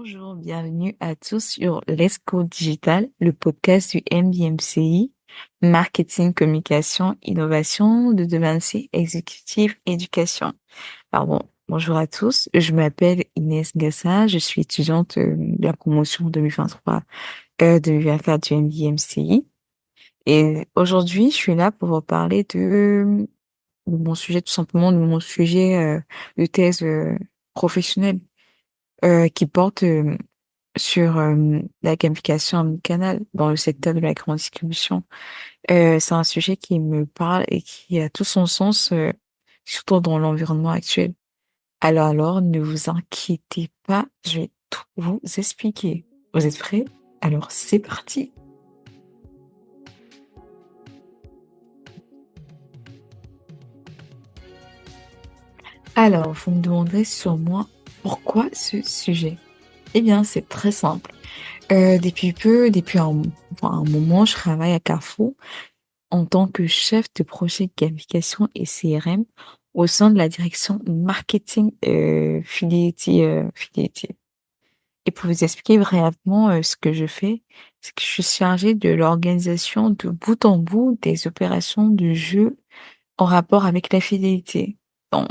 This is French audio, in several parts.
Bonjour, bienvenue à tous sur Let's Go Digital, le podcast du MDMCI, Marketing, Communication, Innovation de demain C, Exécutif, Éducation. Pardon, bonjour à tous, je m'appelle Inès Gassa, je suis étudiante de la promotion 2023-2024 du MDMCI. Et aujourd'hui, je suis là pour vous parler de mon sujet, tout simplement de mon sujet de thèse professionnelle qui porte sur la gamification omnicanal dans le secteur de la grande distribution. C'est un sujet qui me parle et qui a tout son sens, surtout dans l'environnement actuel. Alors, ne vous inquiétez pas, je vais tout vous expliquer. Vous êtes prêts? Alors, c'est parti. Alors, vous me demanderez sûrement pourquoi ce sujet? Eh bien, c'est très simple. Depuis un moment, je travaille à Carrefour en tant que chef de projet gamification et CRM au sein de la direction marketing Fidelity. Et pour vous expliquer brièvement ce que je fais, c'est que je suis chargée de l'organisation de bout en bout des opérations de jeu en rapport avec la fidélité. Donc,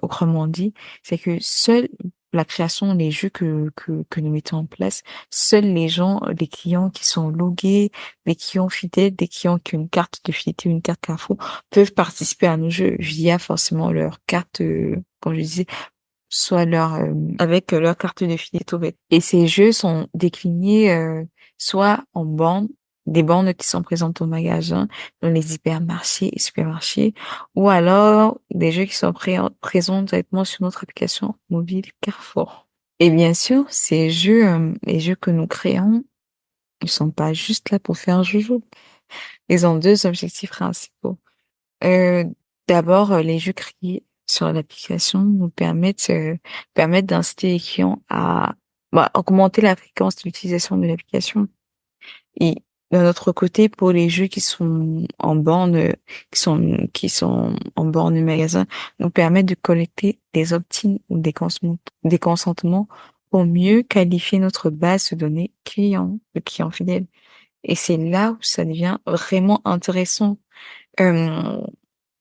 autrement dit, c'est que seule la création des jeux que nous mettons en place, seuls les gens, les clients qui sont logués, les clients fidèles, des clients qui ont une carte de fidélité, une carte Carrefour, peuvent participer à nos jeux via forcément leur carte, comme je disais, soit avec leur carte de fidélité. Et ces jeux sont déclinés soit en bornes, des bornes qui sont présentes au magasin, dans les hypermarchés et supermarchés, ou alors des jeux qui sont présents directement sur notre application mobile Carrefour. Et bien sûr, ces jeux, les jeux que nous créons, ils sont pas juste là pour faire joujou. Ils ont deux objectifs principaux. Euh, D'abord, les jeux créés sur l'application nous permettent d'inciter les clients à augmenter la fréquence d'utilisation de l'application. Et d'un autre côté, pour les jeux qui sont en borne, qui sont en borne magasin, nous permettent de collecter des opt-in ou des consentements pour mieux qualifier notre base de données client, le client fidèle. Et c'est là où ça devient vraiment intéressant. Euh,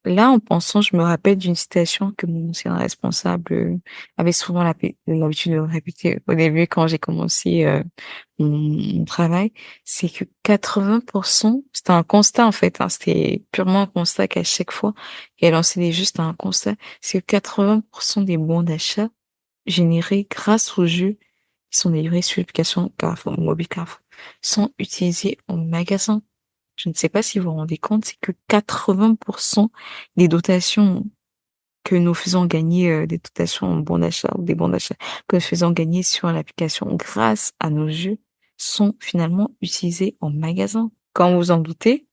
Là, en pensant, je me rappelle d'une citation que mon ancien responsable avait souvent l'habitude de répéter au début quand j'ai commencé mon travail. C'est que 80%, c'était un constat en fait, hein, c'était purement un constat qu'à chaque fois qu'elle enseignait juste un constat, c'est que 80% des bons d'achat générés grâce aux jeux qui sont livrés sur l'application Carrefour, mobile Carrefour, sont utilisés en magasin. Je ne sais pas si vous vous rendez compte, c'est que 80% des dotations que nous faisons gagner, des dotations en bons d'achat ou des bons d'achat que nous faisons gagner sur l'application grâce à nos jeux sont finalement utilisés en magasin. Comme vous en doutez,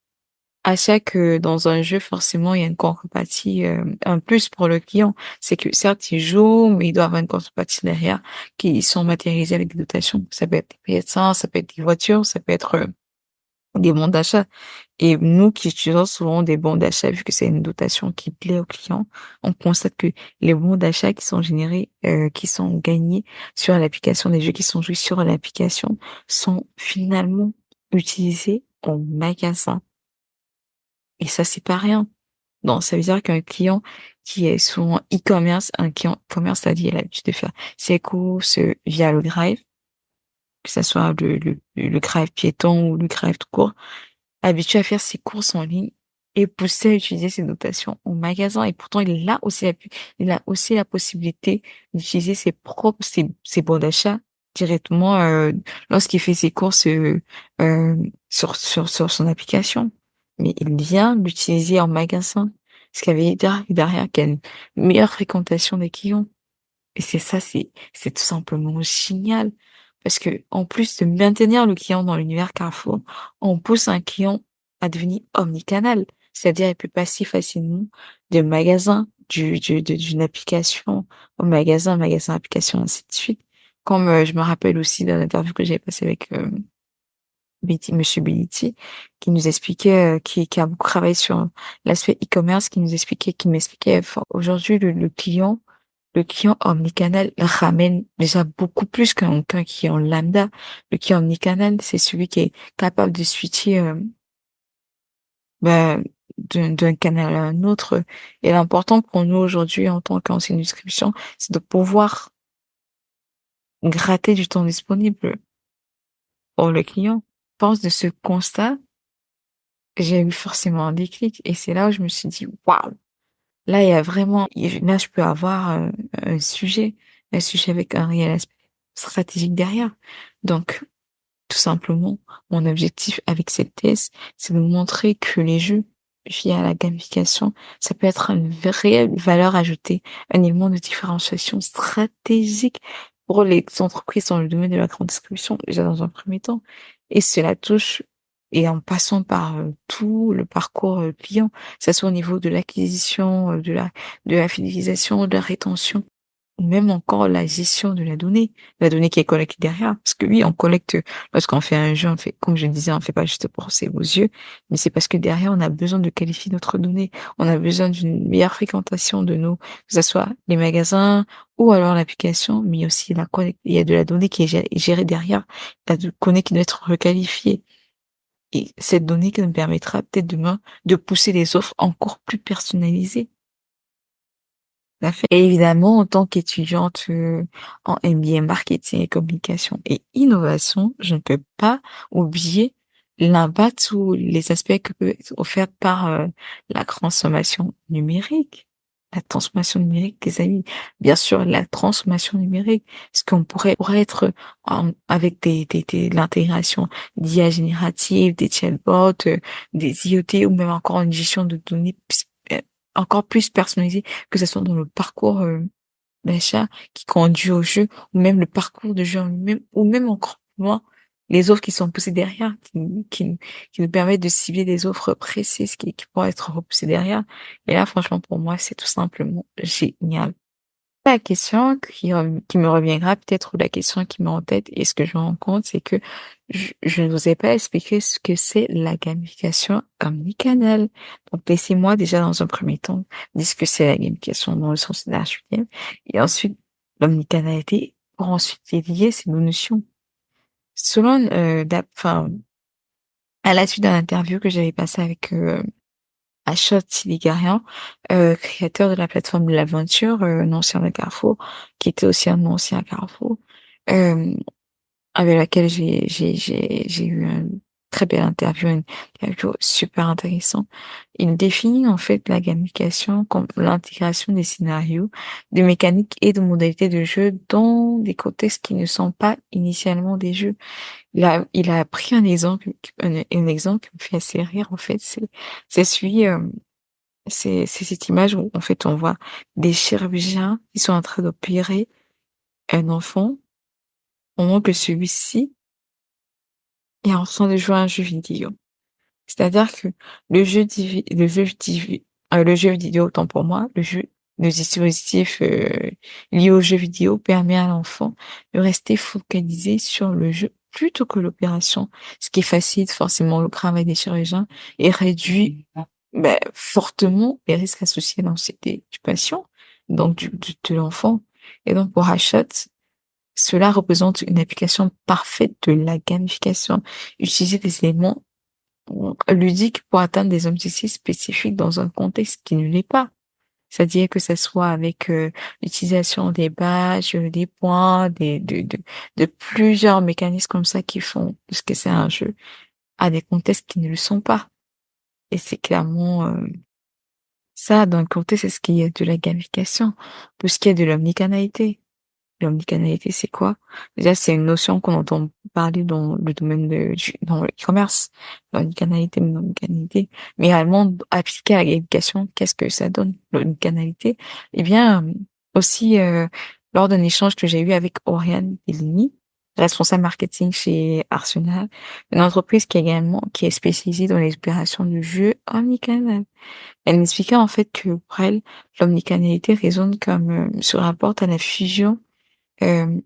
dans un jeu, forcément, il y a une contrepartie, un plus pour le client. C'est que certes, il joue, mais il doit avoir une contrepartie derrière qui sont matérialisées avec des dotations. Ça peut être des PS1, ça peut être des voitures, ça peut être des bons d'achat. Et nous qui utilisons souvent des bons d'achat, vu que c'est une dotation qui plaît aux clients, on constate que les bons d'achat qui sont générés, qui sont gagnés sur l'application, des jeux qui sont joués sur l'application, sont finalement utilisés en magasin. Et ça, c'est pas rien. Donc, ça veut dire qu'un client qui est souvent e-commerce, un client e-commerce, c'est-à-dire il a l'habitude de faire ses courses via le Drive, que ça soit le Drive piéton ou le Drive tout court, habitué à faire ses courses en ligne et poussé à utiliser ses dotations en magasin. Et pourtant, il a aussi la possibilité d'utiliser ses bons d'achat directement, lorsqu'il fait ses courses, euh, sur son application. Mais il vient l'utiliser en magasin. Ce qui avait derrière qu'il y a une meilleure fréquentation des clients. Et c'est tout simplement génial. Parce que, en plus de maintenir le client dans l'univers Carrefour, on pousse un client à devenir omnicanal. C'est-à-dire, il peut passer facilement de magasin, d'une application au magasin, application, ainsi de suite. Comme je me rappelle aussi dans l'interview que j'avais passée avec Monsieur Bellitti, qui nous expliquait, qui a beaucoup travaillé sur l'aspect e-commerce, qui m'expliquait, aujourd'hui, le client Le client omnicanal ramène déjà beaucoup plus qu'un client lambda. Le client omnicanal, c'est celui qui est capable de switcher ben, d'un canal à un autre. Et l'important pour nous aujourd'hui en tant qu'ancienne distribution, c'est de pouvoir gratter du temps disponible pour le client. Force de ce constat, j'ai eu forcément un déclic et c'est là où je me suis dit, waouh, là il y a vraiment, là je peux avoir un sujet avec un réel aspect stratégique derrière. Donc, tout simplement, mon objectif avec cette thèse, c'est de montrer que les jeux, via la gamification, ça peut être une vraie valeur ajoutée, un élément de différenciation stratégique pour les entreprises dans le domaine de la grande distribution, déjà dans un premier temps. Et cela touche, et en passant par tout le parcours client, que ce soit au niveau de l'acquisition, de la fidélisation, de la rétention, ou même encore la gestion de la donnée qui est collectée derrière. Parce que oui, on collecte, lorsqu'on fait un jeu, on fait, comme je le disais, on fait pas juste pour ses beaux yeux, mais c'est parce que derrière, on a besoin de qualifier notre donnée. On a besoin d'une meilleure fréquentation de nos, que ce soit les magasins ou alors l'application, mais aussi il y a de la donnée qui est gérée derrière, la donnée qui doit être requalifiée. Et cette donnée qui nous permettra peut-être demain de pousser des offres encore plus personnalisées. Tout à fait. Et évidemment, en tant qu'étudiante en MBA marketing et communication et innovation, je ne peux pas oublier l'impact ou les aspects que peut être offerts par la transformation numérique. La transformation numérique, les amis. Bien sûr, la transformation numérique. Ce qu'on pourrait être avec l'intégration d'IA générative, des chatbots, des IoT ou même encore une gestion de données encore plus personnalisée, que ce soit dans le parcours d'achat qui conduit au jeu, ou même le parcours de jeu en lui-même, ou même encore plus loin, les offres qui sont poussées derrière, qui nous permettent de cibler des offres précises qui pourraient être repoussées derrière. Et là, franchement, pour moi, c'est tout simplement génial. La question qui me reviendra peut-être, ou la question qui m'est en tête et ce que je me rends compte, c'est que je ne vous ai pas expliqué ce que c'est la gamification omnicanal. Donc, laissez-moi déjà dans un premier temps dire ce que c'est la gamification dans le sens large du terme, et ensuite l'omnicanalité pour ensuite lier ces deux notions. Selon, enfin, à la suite d'une interview que j'avais passée avec Ashot Ligarian, créateur de la plateforme de l'aventure, un ancien de Carrefour, qui était aussi un ancien Carrefour, euh, avec laquelle j'ai eu une très belle interview, une interview super intéressant. Il définit en fait la gamification comme l'intégration des scénarios, de mécaniques et de modalités de jeu dans des contextes qui ne sont pas initialement des jeux. Il a pris un exemple, un exemple qui me fait assez rire en fait, c'est celui c'est cette image où, en fait, on voit des chirurgiens qui sont en train d'opérer un enfant pendant que celui-ci est en train de jouer à un jeu vidéo. C'est-à-dire que le jeu vidéo, autant pour moi, le dispositif lié au jeu vidéo permet à l'enfant de rester focalisé sur le jeu plutôt que l'opération, ce qui facilite forcément le travail des chirurgiens et réduit fortement les risques associés à l'anxiété du patient, donc de l'enfant. Et donc pour Hachette, cela représente une application parfaite de la gamification. Utiliser des éléments ludiques pour atteindre des objectifs spécifiques dans un contexte qui ne l'est pas. C'est-à-dire que ce soit avec l'utilisation des badges, des points, de plusieurs mécanismes comme ça qui font de ce que c'est un jeu à des contextes qui ne le sont pas. Et c'est clairement ça, d'un côté, c'est ce qui est de la gamification. Tout ce qui est de l'omnicanalité. L'omnicanalité, c'est quoi? Déjà, c'est une notion qu'on entend parler dans le domaine dans le e-commerce. L'omnicanalité, l'omnicanalité. Mais réellement, appliquée à l'éducation, qu'est-ce que ça donne, l'omnicanalité? Eh bien, aussi, lors d'un échange que j'ai eu avec Oriane Bellini, responsable marketing chez Arsenal, une entreprise qui est spécialisée dans les opérations de jeu omnicanal. Elle m'expliquait en fait que pour elle, l'omnicanalité résonne comme se rapporte à la fusion euh,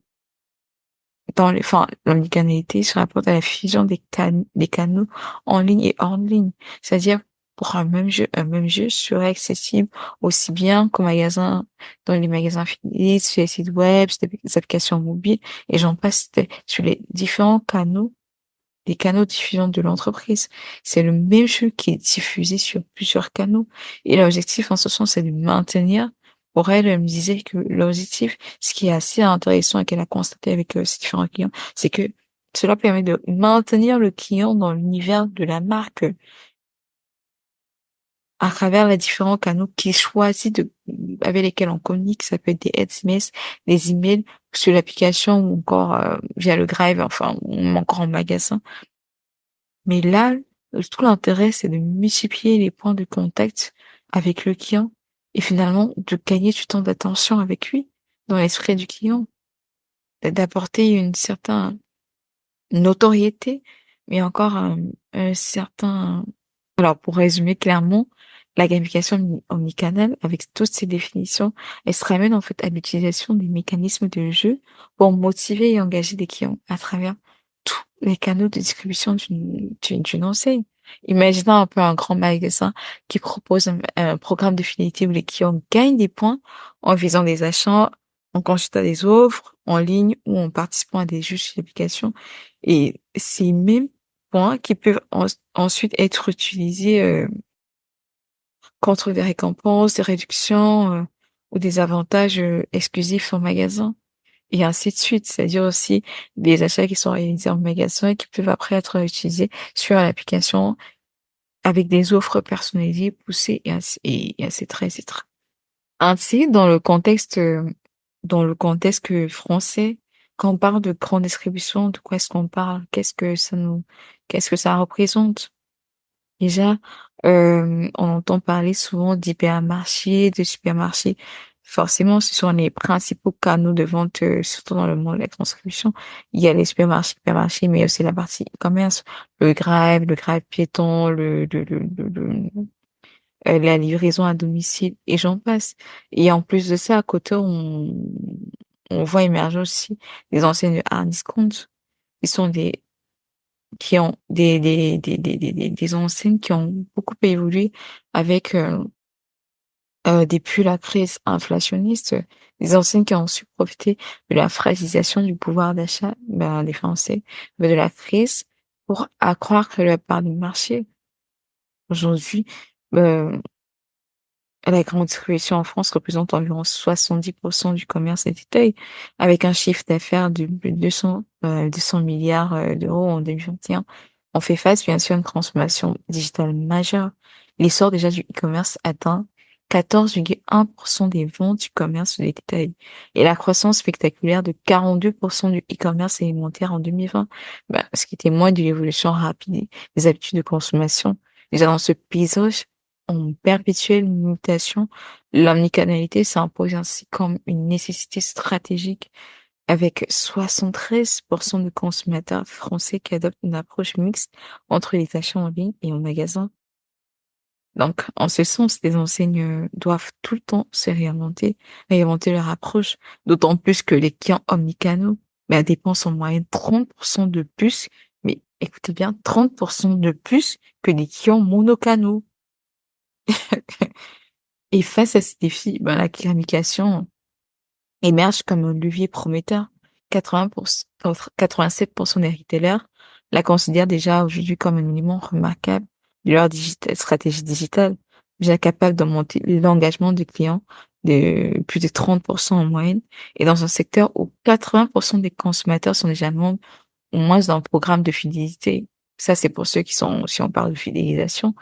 l'omnicanalité se rapporte à la fusion des canaux en ligne et hors ligne. C'est-à-dire pour un même jeu serait accessible aussi bien dans les magasins affiliés, sur les sites web, sur les applications mobiles, et j'en passe, sur les différents canaux, les canaux de diffusion de l'entreprise. C'est le même jeu qui est diffusé sur plusieurs canaux. Et l'objectif, en ce sens, c'est de maintenir. Pour elle, elle me disait que l'objectif, ce qui est assez intéressant et qu'elle a constaté avec ses différents clients, c'est que cela permet de maintenir le client dans l'univers de la marque à travers les différents canaux qu'il choisit avec lesquels on communique. Ça peut être des SMS, des emails sur l'application ou encore via le Drive, enfin, ou encore en magasin. Mais là, tout l'intérêt, c'est de multiplier les points de contact avec le client et finalement de gagner du temps d'attention avec lui dans l'esprit du client, d'apporter une certaine notoriété, mais encore un certain... Alors, pour résumer clairement, la gamification omnicanal, avec toutes ces définitions, elle se ramène en fait à l'utilisation des mécanismes de jeu pour motiver et engager des clients à travers tous les canaux de distribution d'une enseigne. Imaginons un peu un grand magasin qui propose un programme de fidélité où les clients gagnent des points en faisant des achats, en consultant des offres en ligne ou en participant à des jeux sur l'application. Et ces mêmes points qui peuvent ensuite être utilisés contre des récompenses, des réductions ou des avantages exclusifs en magasin et ainsi de suite. C'est-à-dire aussi des achats qui sont réalisés en magasin et qui peuvent après être utilisés sur l'application avec des offres personnalisées, poussées et etc., etc. Ainsi, dans le contexte français, quand on parle de grande distribution, de quoi est-ce qu'on parle? Qu'est-ce que ça représente? Déjà, on entend parler souvent d'hypermarchés, de supermarchés. Forcément, ce sont les principaux canaux de vente, surtout dans le monde de la distribution. Il y a les supermarchés, hypermarchés, mais aussi la partie e-commerce, le Grab piéton, la livraison à domicile, et j'en passe. Et en plus de ça, à côté, on voit émerger aussi des enseignes de hard discount, qui sont qui ont des enseignes qui ont beaucoup évolué avec depuis la crise inflationniste, des enseignes qui ont su profiter de la fragilisation du pouvoir d'achat des Français, mais de la crise pour accroître leur part de marché. Aujourd'hui, euh, la grande distribution en France représente environ 70% du commerce de détail, avec un chiffre d'affaires de plus de 200 milliards d'euros en 2021. On fait face, bien sûr, à une transformation digitale majeure. L'essor déjà du e-commerce atteint 14,1% des ventes du commerce de détail et la croissance spectaculaire de 42% du e-commerce alimentaire en 2020, ce qui témoigne de l'évolution rapide des habitudes de consommation. Déjà dans ce paysage, en perpétuelle mutation, l'omnicanalité s'impose ainsi comme une nécessité stratégique avec 73% de consommateurs français qui adoptent une approche mixte entre les achats en ligne et en magasin. Donc, en ce sens, les enseignes doivent tout le temps se réinventer leur approche, d'autant plus que les clients omnicanaux dépensent en moyenne 30% de plus, mais écoutez bien, 30% de plus que les clients monocanaux. Et face à ces défis, la communication émerge comme un levier prometteur. 87% des retailers la considèrent déjà aujourd'hui comme un élément remarquable de leur stratégie digitale, déjà capable d'augmenter l'engagement des clients de plus de 30% en moyenne, et dans un secteur où 80% des consommateurs sont déjà membres au moins d'un programme de fidélité. Ça, c'est pour ceux qui sont, si on parle de fidélisation.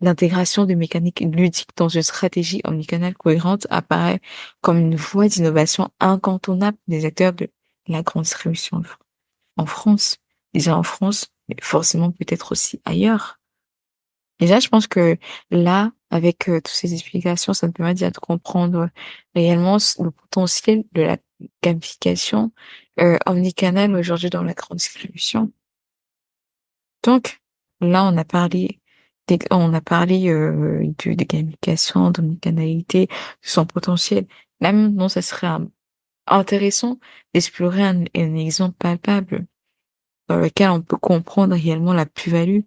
L'intégration de mécaniques ludiques dans une stratégie omnicanale cohérente apparaît comme une voie d'innovation incontournable des acteurs de la grande distribution en France. Déjà en France, mais forcément peut-être aussi ailleurs. Déjà, je pense que là, avec toutes ces explications, ça me permet déjà de comprendre réellement le potentiel de la gamification omnicanale aujourd'hui dans la grande distribution. Donc, là, on a parlé de gamification, d'omnicanalité, de son potentiel. Là, maintenant, ça serait intéressant d'explorer un exemple palpable dans lequel on peut comprendre réellement la plus-value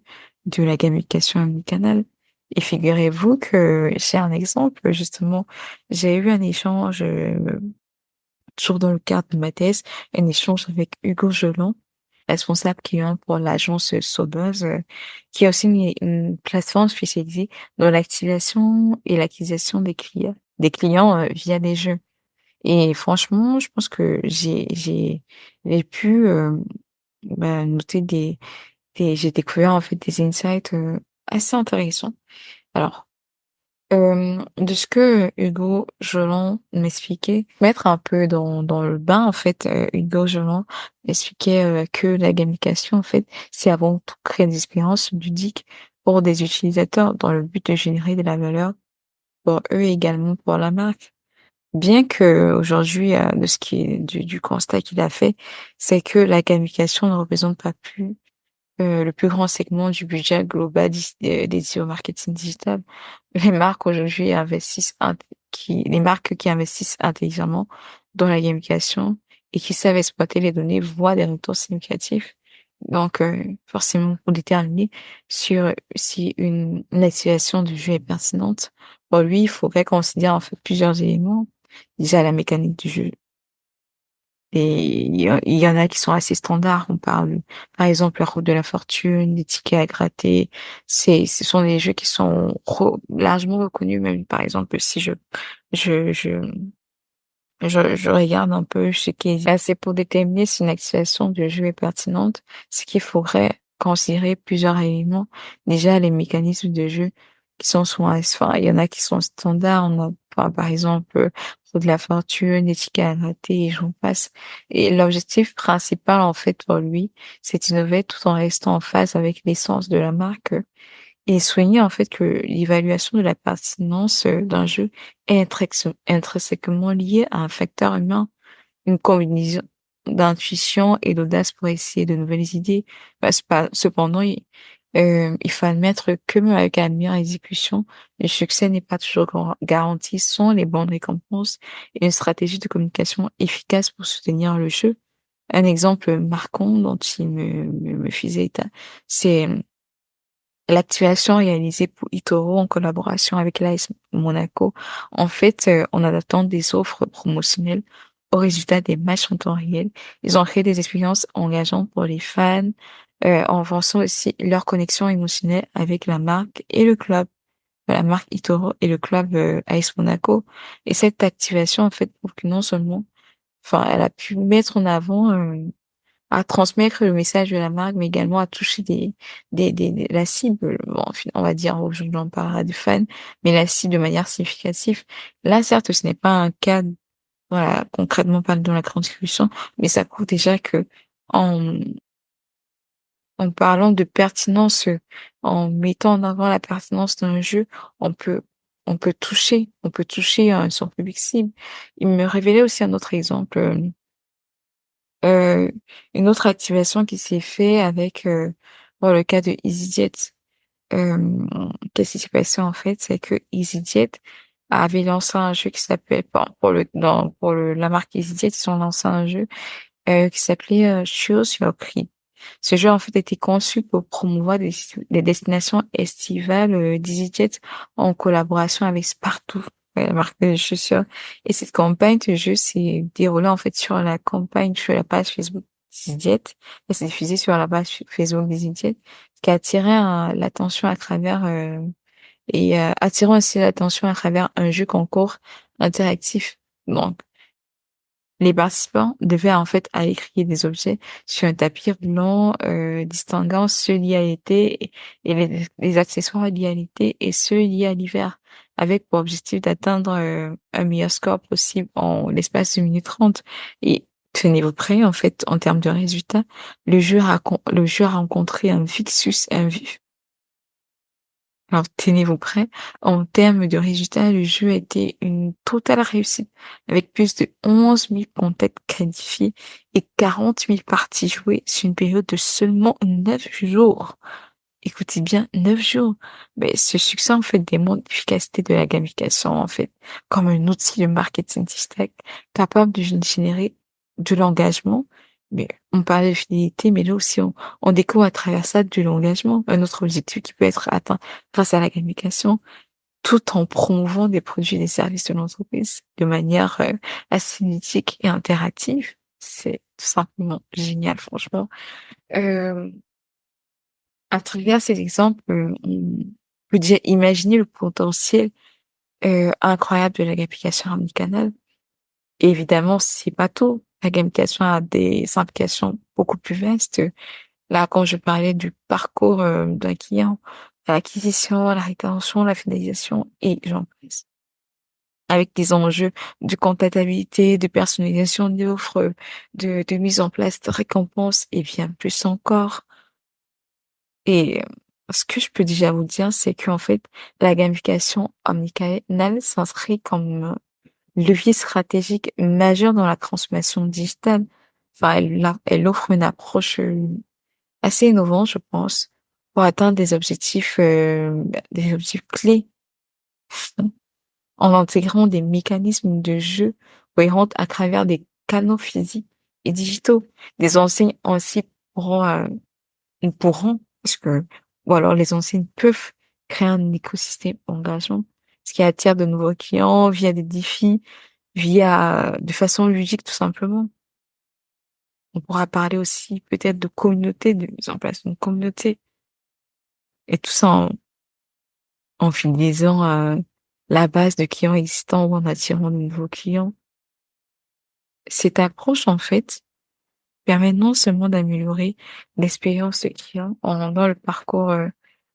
de la gamification omnicanale. Et figurez-vous que j'ai un exemple, justement. J'ai eu un échange, toujours dans le cadre de ma thèse, un échange avec Hugo Jolant, responsable client pour l'agence Sobeuse, qui a aussi une plateforme spécialisée dans l'activation et l'acquisition des clients via des jeux. Et franchement, je pense que j'ai pu noter j'ai découvert en fait des insights assez intéressants. Alors, de ce que Hugo Jolant m'expliquait, mettre un peu dans le bain, en fait, Hugo Jolant m'expliquait que la gamification, en fait, c'est avant tout créer des expériences ludiques pour des utilisateurs dans le but de générer de la valeur pour eux et également pour la marque. Bien que aujourd'hui, de ce qui est du constat qu'il a fait, c'est que la gamification ne représente pas plus le plus grand segment du budget global dédié au marketing digital. Les marques aujourd'hui les marques qui investissent intelligemment dans la gamification et qui savent exploiter les données voient des retours significatifs. Donc, forcément, pour déterminer sur si une activation du jeu est pertinente, pour lui, il faudrait considérer en fait plusieurs éléments. Déjà, la mécanique du jeu. Et il y en a qui sont assez standards. On parle, par exemple, la route de la fortune, les tickets à gratter. Ce sont des jeux qui sont largement reconnus, même, par exemple, si je, je, je regarde un peu ce qui est assez pour déterminer si une activation de jeu est pertinente, c'est qu'il faudrait considérer plusieurs éléments. Déjà, les mécanismes de jeu qui sont souvent, enfin, il y en a qui sont standards. On a, par exemple, de la fortune, les tickets à gratter et j'en passe. Et l'objectif principal, en fait, pour lui, c'est d'innover tout en restant en phase avec l'essence de la marque et souligner en fait que l'évaluation de la pertinence d'un jeu est intrinsèquement liée à un facteur humain, une combinaison d'intuition et d'audace pour essayer de nouvelles idées. Cependant, il faut admettre que même avec la meilleure exécution, le succès n'est pas toujours garanti sans les bonnes récompenses et une stratégie de communication efficace pour soutenir le jeu. Un exemple marquant dont il me faisait état, c'est l'activation réalisée pour eToro en collaboration avec l'AS Monaco, en fait, en adaptant des offres promotionnelles aux résultats des matchs en temps réel, ils ont créé des expériences engageantes pour les fans, en renforçant aussi leur connexion émotionnelle avec la marque et le club, la marque eToro et le club AS Monaco. Et cette activation, en fait, prouve que non seulement, enfin, elle a pu mettre en avant à transmettre le message de la marque, mais également à toucher la cible. Bon, on va dire, aujourd'hui, on parlera des fans, mais la cible de manière significative. Là, certes, ce n'est pas un cas, voilà, concrètement pas dans la grande distribution, mais ça prouve déjà que en, en parlant de pertinence, en mettant en avant la pertinence d'un jeu, on peut, on peut toucher son public cible. Il me révélait aussi un autre exemple. Euh, une autre activation qui s'est fait avec dans le cas de EasyJet. Qu'est-ce qui s'est passé en fait, c'est que EasyJet avait lancé un jeu qui s'appelait la marque EasyJet, ils ont lancé un jeu qui s'appelait Choose Your Trip. Ce jeu en fait était conçu pour promouvoir des destinations estivales d'EasyJet en collaboration avec Spartoo, la marque de chaussures. Et cette campagne de jeu s'est déroulée en fait sur la page Facebook d'EasyJet. Elle s'est diffusée sur la page Facebook d'EasyJet, ce qui a attiré l'attention à travers attirant aussi l'attention à travers un jeu concours interactif. Donc, les participants devaient en fait aller crier des objets sur un tapis roulant, distinguant ceux liés à l'été et les accessoires liés à l'été et ceux liés à l'hiver, avec pour objectif d'atteindre un meilleur score possible en l'espace de 1 minute 30. Et tenez-vous prêts, en fait, en termes de résultats, le jeu a rencontré un Vixus, alors, tenez-vous prêts. En termes de résultats, le jeu a été une totale réussite, avec plus de 11 000 contacts qualifiés et 40 000 parties jouées sur une période de seulement 9 jours. Écoutez bien, 9 jours. Mais ce succès, en fait, démontre l'efficacité de la gamification, en fait, comme un outil de marketing digital capable de générer de l'engagement, Mais on parle de fidélité, mais là aussi, on découvre à travers ça de l'engagement, un autre objectif qui peut être atteint grâce à la gamification, tout en promouvant des produits et des services de l'entreprise de manière assez ludique et interactive. C'est tout simplement génial, franchement. Euh, à travers ces exemples, on peut déjà imaginer le potentiel incroyable de la gamification omnicanal. Et évidemment, c'est pas tout. La gamification a des implications beaucoup plus vastes. Là, quand je parlais du parcours d'un client, l'acquisition, la rétention, la fidélisation et j'en passe. Avec des enjeux de comptabilité, de personnalisation d'offres, de mise en place de récompenses et bien plus encore. Et ce que je peux déjà vous dire, c'est qu'en fait, la gamification omnicanale s'inscrit comme levier stratégique majeur dans la transformation digitale. Enfin, elle offre une approche assez innovante, je pense, pour atteindre des objectifs clés, hein, en intégrant des mécanismes de jeu cohérents à travers des canaux physiques et digitaux. Des enseignes aussi pourront, parce que, ou alors les enseignes peuvent créer un écosystème engageant, ce qui attire de nouveaux clients via des défis, de façon ludique tout simplement. On pourra parler aussi peut-être de communauté, de mise en place d'une communauté, et tout ça en fidélisant la base de clients existants ou en attirant de nouveaux clients. Cette approche, en fait, permet non seulement d'améliorer l'expérience de client en rendant le parcours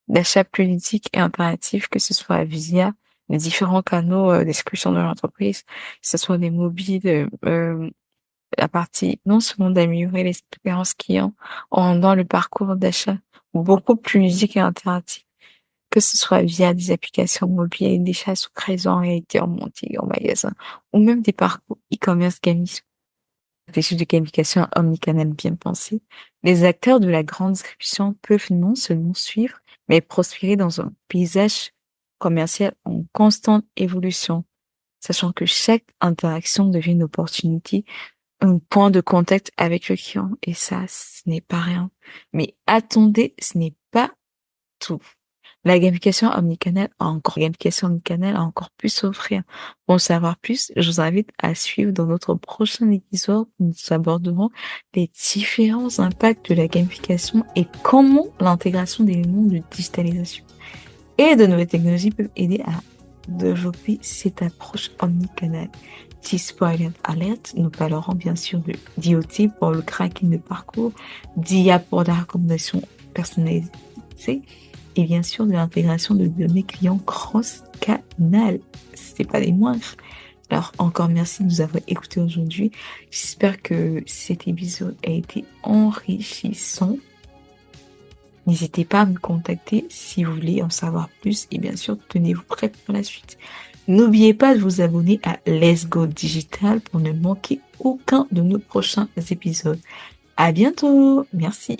d'achat plus ludique et interactif, que ce soit via les différents canaux d'exclusion de l'entreprise, que ce soit des mobiles, la partie non seulement d'améliorer l'expérience client en rendant le parcours d'achat beaucoup plus ludique et interactif, que ce soit via des applications mobiles, des chats sous création en réalité augmentée en magasin, ou même des parcours e-commerce gamifiés, des jeux de gamification omnicanal bien pensés. Les acteurs de la grande distribution peuvent non seulement suivre, mais prospérer dans un paysage commercial en constante évolution, sachant que chaque interaction devient une opportunité, un point de contact avec le client. Et ça, ce n'est pas rien. Mais attendez, ce n'est pas tout. Gamification omnicanal a encore plus à offrir. Pour en savoir plus, je vous invite à suivre dans notre prochain épisode où nous aborderons les différents impacts de la gamification et comment l'intégration d'éléments de digitalisation et de nouvelles technologies peuvent aider à développer cette approche omnicanale. Petit spoiler alerte, nous parlerons bien sûr de d'IoT pour le tracking de parcours, d'IA pour la recommandation personnalisée et bien sûr de l'intégration de données clients cross-canal. C'est pas des moindres. Alors encore merci de nous avoir écoutés aujourd'hui. J'espère que cet épisode a été enrichissant. N'hésitez pas à me contacter si vous voulez en savoir plus et bien sûr tenez-vous prêts pour la suite. N'oubliez pas de vous abonner à Let's Go Digital pour ne manquer aucun de nos prochains épisodes. À bientôt. Merci.